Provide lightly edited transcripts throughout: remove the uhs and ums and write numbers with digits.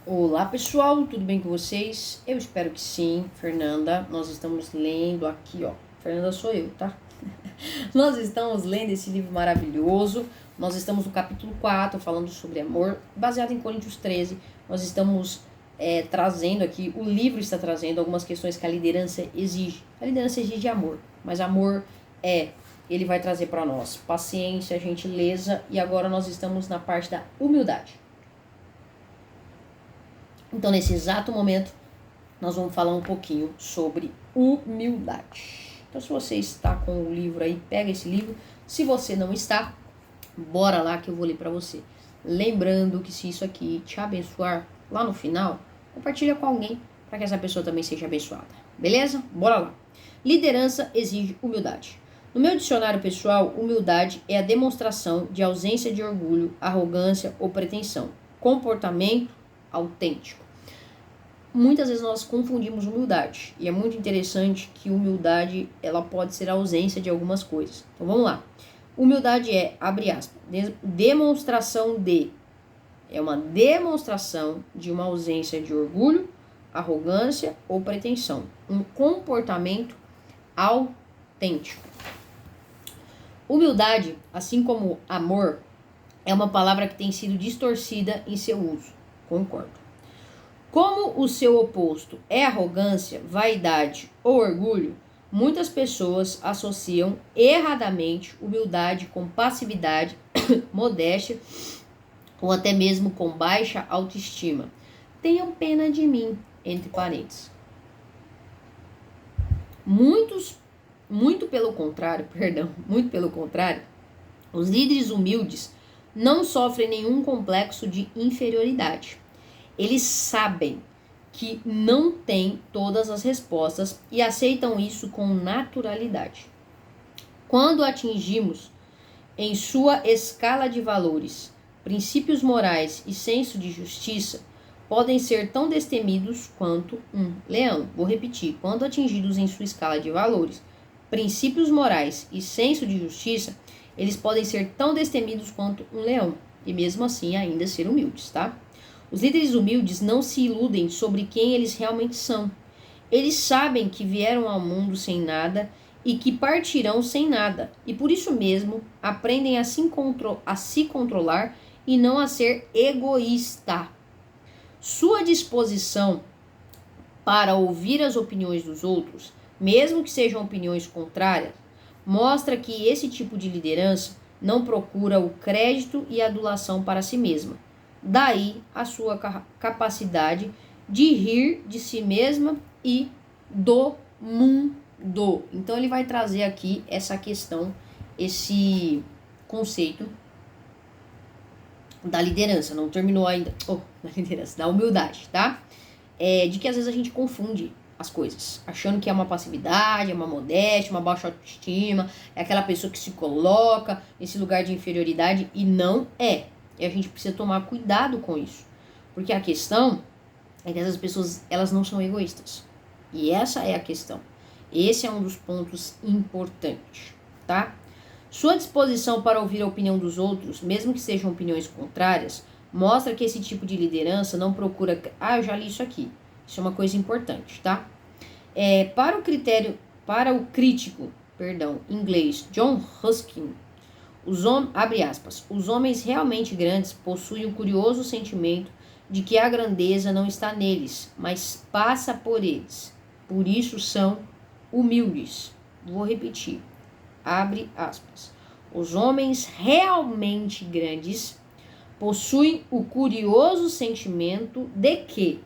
Olá pessoal, tudo bem com vocês? Eu espero que sim, Fernanda. Nós estamos lendo aqui, ó. Fernanda sou eu, tá? Nós estamos lendo esse livro maravilhoso. Nós estamos no capítulo 4, falando sobre amor, baseado em Coríntios 13. Nós estamos trazendo aqui, o livro está trazendo algumas questões que a liderança exige. A liderança exige amor, mas amor ele vai trazer para nós paciência, gentileza, e agora nós estamos na parte da humildade. Então, nesse exato momento, nós vamos falar um pouquinho sobre humildade. Então, se você está com o livro aí, pega esse livro. Se você não está, bora lá que eu vou ler para você. Lembrando que se isso aqui te abençoar, lá no final, compartilha com alguém para que essa pessoa também seja abençoada. Beleza? Bora lá. Liderança exige humildade. No meu dicionário pessoal, humildade é a demonstração de ausência de orgulho, arrogância ou pretensão. Comportamento autêntico. Muitas vezes nós confundimos humildade, e é muito interessante que humildade ela pode ser a ausência de algumas coisas. Então vamos lá. Humildade é, abre aspas, é uma demonstração de uma ausência de orgulho, arrogância ou pretensão. Um comportamento autêntico. Humildade, assim como amor, é uma palavra que tem sido distorcida em seu uso. Concordo. Como o seu oposto é arrogância, vaidade ou orgulho, muitas pessoas associam erradamente humildade com passividade, modéstia ou até mesmo com baixa autoestima. Tenham pena de mim, entre parênteses. Muito pelo contrário, os líderes humildes não sofrem nenhum complexo de inferioridade. Eles sabem que não têm todas as respostas e aceitam isso com naturalidade. Quando atingimos em sua escala de valores, princípios morais e senso de justiça, podem ser tão destemidos quanto um leão. Vou repetir. Quando atingidos em sua escala de valores, princípios morais e senso de justiça, eles podem ser tão destemidos quanto um leão. E mesmo assim ainda ser humildes, tá? Os líderes humildes não se iludem sobre quem eles realmente são. Eles sabem que vieram ao mundo sem nada e que partirão sem nada. E por isso mesmo aprendem a se controlar e não a ser egoísta. Sua disposição para ouvir as opiniões dos outros, mesmo que sejam opiniões contrárias, mostra que esse tipo de liderança não procura o crédito e a adulação para si mesma. Daí a sua capacidade de rir de si mesma e do mundo. Então ele vai trazer aqui essa questão, esse conceito da liderança. Não terminou ainda. Da liderança, da humildade, tá? De que às vezes a gente confunde as coisas, achando que é uma passividade, é uma modéstia, uma baixa autoestima, é aquela pessoa que se coloca nesse lugar de inferioridade, e não é. E a gente precisa tomar cuidado com isso. Porque a questão é que essas pessoas, elas não são egoístas. E essa é a questão. Esse é um dos pontos importantes, tá? Sua disposição para ouvir a opinião dos outros, mesmo que sejam opiniões contrárias, mostra que esse tipo de liderança não procura... eu já li isso aqui. Isso é uma coisa importante, tá? Para o crítico, inglês, John Ruskin, abre aspas, os homens realmente grandes possuem um curioso sentimento de que a grandeza não está neles, mas passa por eles. Por isso são humildes. Vou repetir. Abre aspas. Os homens realmente grandes possuem o curioso sentimento de que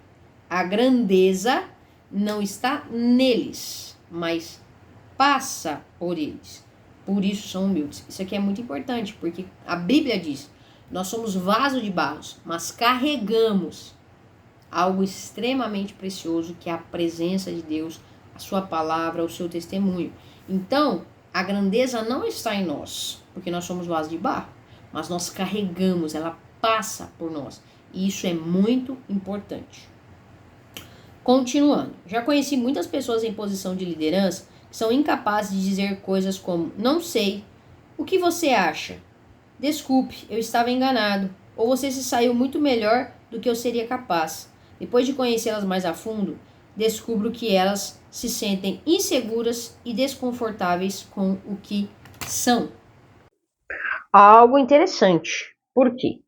a grandeza não está neles, mas passa por eles. Por isso são humildes. Isso aqui é muito importante, porque a Bíblia diz, nós somos vaso de barro, mas carregamos algo extremamente precioso, que é a presença de Deus, a sua palavra, o seu testemunho. Então, a grandeza não está em nós, porque nós somos vaso de barro, mas nós carregamos, ela passa por nós. E isso é muito importante. Continuando, já conheci muitas pessoas em posição de liderança que são incapazes de dizer coisas como, não sei, o que você acha? Desculpe, eu estava enganado. ou você se saiu muito melhor do que eu seria capaz? Depois de conhecê-las mais a fundo, descubro que elas se sentem inseguras e desconfortáveis com o que são. Algo interessante. Por quê?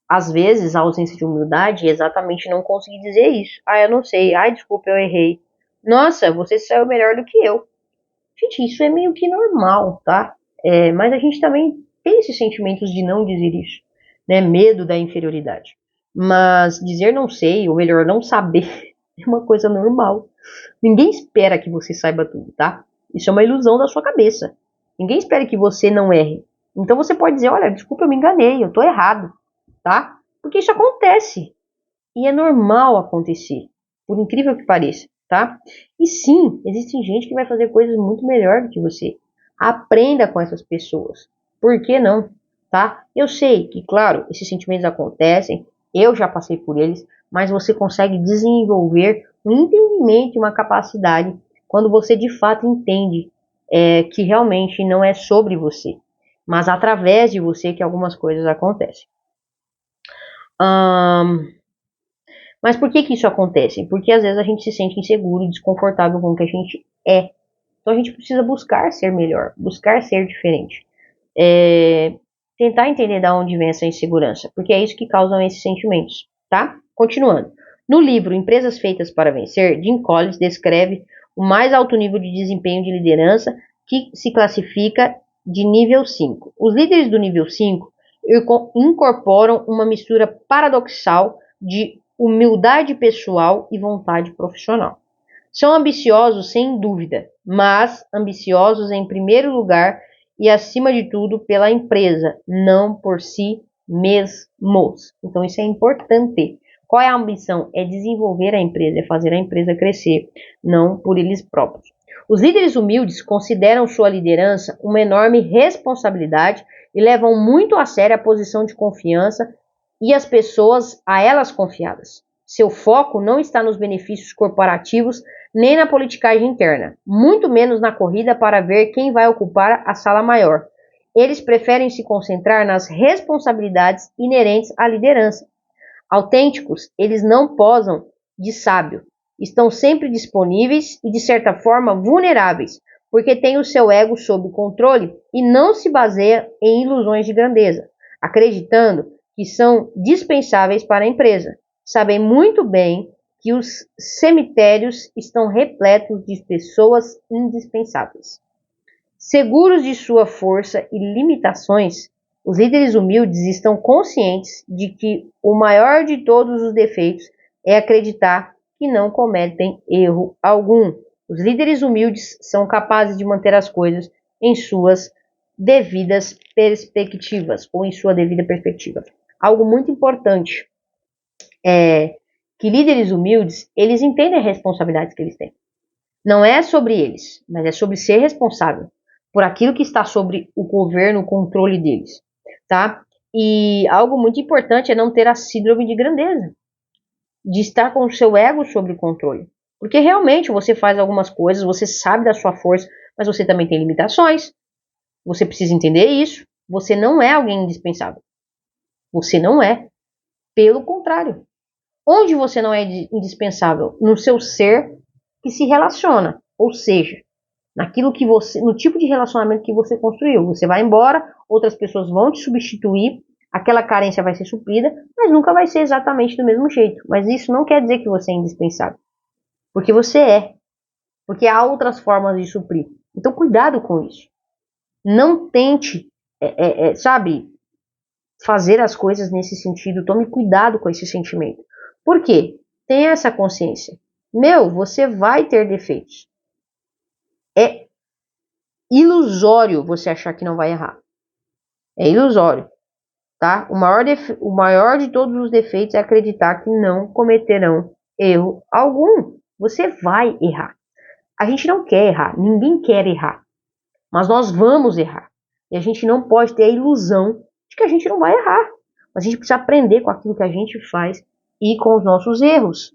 Às vezes, a ausência de humildade é exatamente não conseguir dizer isso. Ah, eu não sei. Ai, desculpa, eu errei. Nossa, você saiu melhor do que eu. Gente, isso é meio que normal, tá? Mas a gente também tem esses sentimentos de não dizer isso, né? Medo da inferioridade. Mas dizer não sei, ou melhor, não saber, é uma coisa normal. Ninguém espera que você saiba tudo, tá? Isso é uma ilusão da sua cabeça. Ninguém espera que você não erre. Então você pode dizer, olha, desculpa, eu me enganei, eu tô errado, tá? Porque isso acontece. E é normal acontecer, por incrível que pareça, tá? E sim, existe gente que vai fazer coisas muito melhor do que você. Aprenda com essas pessoas. Por que não? Tá? Eu sei que, claro, esses sentimentos acontecem, eu já passei por eles, mas você consegue desenvolver um entendimento e uma capacidade quando você de fato entende que realmente não é sobre você, mas através de você que algumas coisas acontecem. Mas por que isso acontece? Porque às vezes a gente se sente inseguro e desconfortável com o que a gente é. Então a gente precisa buscar ser melhor, buscar ser diferente. Tentar entender de onde vem essa insegurança, porque é isso que causam esses sentimentos, tá? Continuando. No livro Empresas Feitas para Vencer, Jim Collins descreve o mais alto nível de desempenho de liderança que se classifica de nível 5. Os líderes do nível 5 incorporam uma mistura paradoxal de humildade pessoal e vontade profissional. São ambiciosos sem dúvida, mas ambiciosos em primeiro lugar e acima de tudo pela empresa, não por si mesmos. Então isso é importante. Qual é a ambição? É desenvolver a empresa, é fazer a empresa crescer, não por eles próprios. Os líderes humildes consideram sua liderança uma enorme responsabilidade e levam muito a sério a posição de confiança e as pessoas a elas confiadas. Seu foco não está nos benefícios corporativos nem na politicagem interna, muito menos na corrida para ver quem vai ocupar a sala maior. Eles preferem se concentrar nas responsabilidades inerentes à liderança. Autênticos, eles não posam de sábio, estão sempre disponíveis e, de certa forma, vulneráveis, porque têm o seu ego sob controle e não se baseia em ilusões de grandeza, acreditando que são dispensáveis para a empresa. Sabem muito bem que os cemitérios estão repletos de pessoas indispensáveis. Seguros de sua força e limitações, os líderes humildes estão conscientes de que o maior de todos os defeitos é acreditar que não cometem erro algum. Os líderes humildes são capazes de manter as coisas em suas devidas perspectivas, ou em sua devida perspectiva. Algo muito importante é que líderes humildes, eles entendem as responsabilidades que eles têm. Não é sobre eles, mas é sobre ser responsável por aquilo que está sobre o governo, o controle deles, tá? E algo muito importante é não ter a síndrome de grandeza, de estar com o seu ego sob o controle. Porque realmente você faz algumas coisas, você sabe da sua força, mas você também tem limitações. Você precisa entender isso. Você não é alguém indispensável. Você não é. Pelo contrário. Onde você não é indispensável? No seu ser que se relaciona. Ou seja, naquilo que você, no tipo de relacionamento que você construiu. Você vai embora, outras pessoas vão te substituir, aquela carência vai ser suprida, mas nunca vai ser exatamente do mesmo jeito. Mas isso não quer dizer que você é indispensável. Porque você é. Porque há outras formas de suprir. Então cuidado com isso. Não tente, sabe, fazer as coisas nesse sentido. Tome cuidado com esse sentimento. Por quê? Tenha essa consciência. Você vai ter defeitos. É ilusório você achar que não vai errar. É ilusório, tá? O maior de todos os defeitos é acreditar que não cometerão erro algum. Você vai errar. A gente não quer errar, ninguém quer errar. Mas nós vamos errar. E a gente não pode ter a ilusão de que a gente não vai errar. Mas a gente precisa aprender com aquilo que a gente faz e com os nossos erros.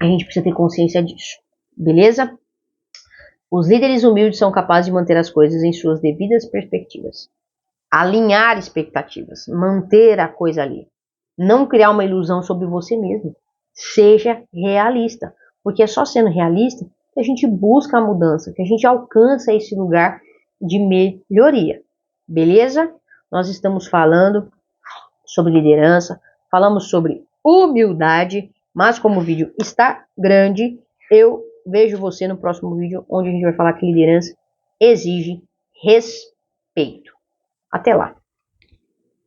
A gente precisa ter consciência disso. Beleza? Os líderes humildes são capazes de manter as coisas em suas devidas perspectivas. Alinhar expectativas, manter a coisa ali. Não criar uma ilusão sobre você mesmo. Seja realista, porque é só sendo realista que a gente busca a mudança, que a gente alcança esse lugar de melhoria. Beleza? Nós estamos falando sobre liderança, falamos sobre humildade, mas como o vídeo está grande, eu vejo você no próximo vídeo, onde a gente vai falar que liderança exige respeito. Até lá!